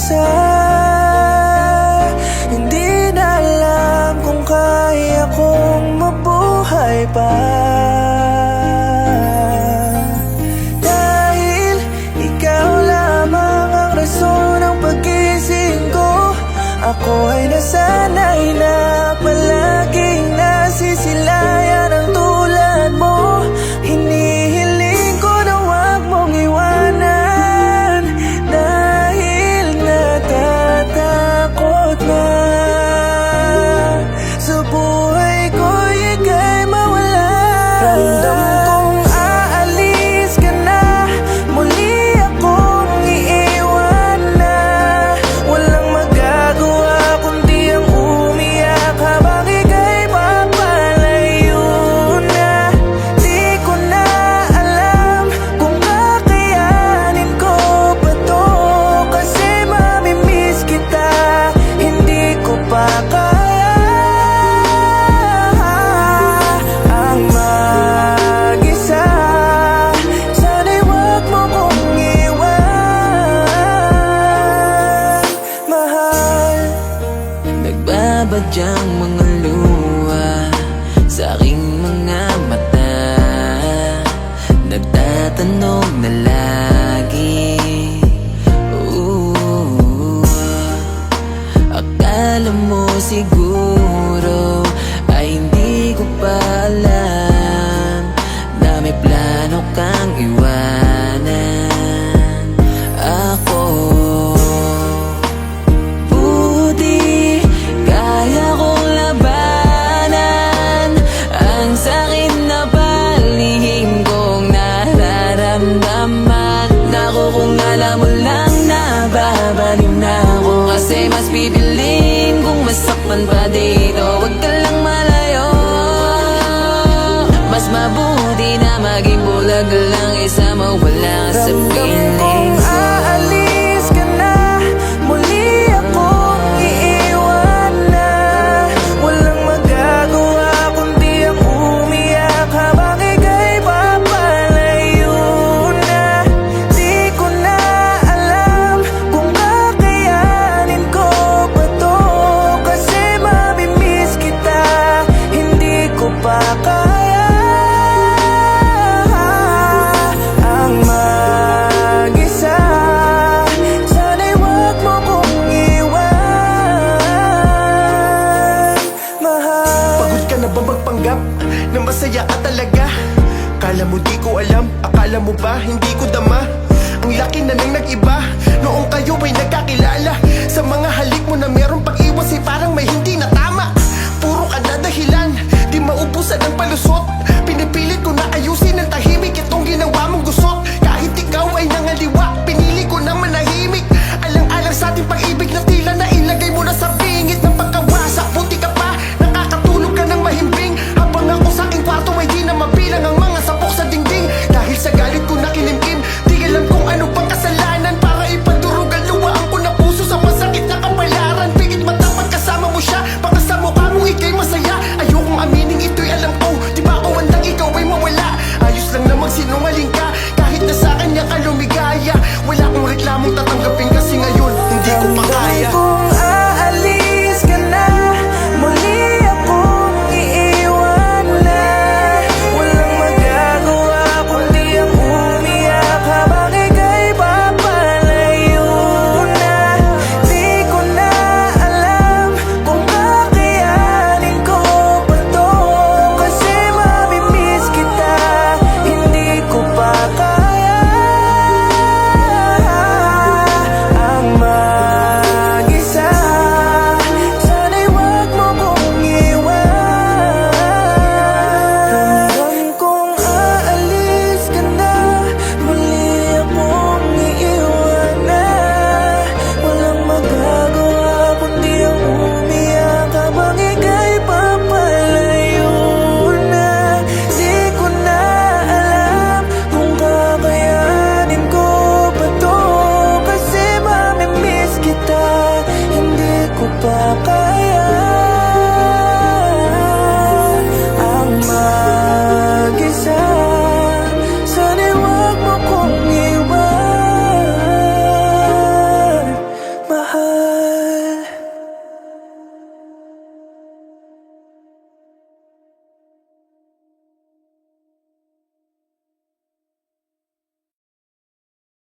mag-isa. Hindi na alam kung kaya kong mabuhay pa, dahil ikaw lamang ang rason ng pag-gising ko. Ako ay nasanay na palaging nasisilayan ang tulad mo. Hinihiling ko na huwag mong iwanan, dahil natatakot na sa buhay ko ika'y mawala. Ramdam kong aalis ka na, muli akong iiwan na. Walang magagawa kundi ang umiyak habang ika'y papalayo na. Di ko na alam kung kakayanin ko pa to, kasi mamimiss kita, hindi ko pa kaya ang mag-isa. Sana'y huwag mo kong iwan, mahal. Nagbabadyang mga luha sa aking mga mata, nagtatanong na lagi, akala mo siguro ay hindi ko pa alam na may plano kang iwanan ako. Buti kaya kong labanan ang sakit na palihim kong nararamdaman. Naku, kung alam mo lang na babaliw na ako, kasi mas bibiling kung masaktan pa dito. Huwag ka lang malayo, mas mabuti na maging bulag lang isa mawala sa piling ko. Aalis ka na, muli akong iiwan na. Walang magagawa kundi ang umiyak habang ika'y papalayo na. Di ko na alam kung kakayanin ko pa to, kasi mamimiss kita, hindi ko pa kaya ang mag-isa. Sana'y huwag mo kong iwan, mahal. Pagod ka na ba magpanggap na masaya ka talaga? Kala mo di ko alam, akala mo ba hindi ko dama? Ang laki na nang nag-iba noong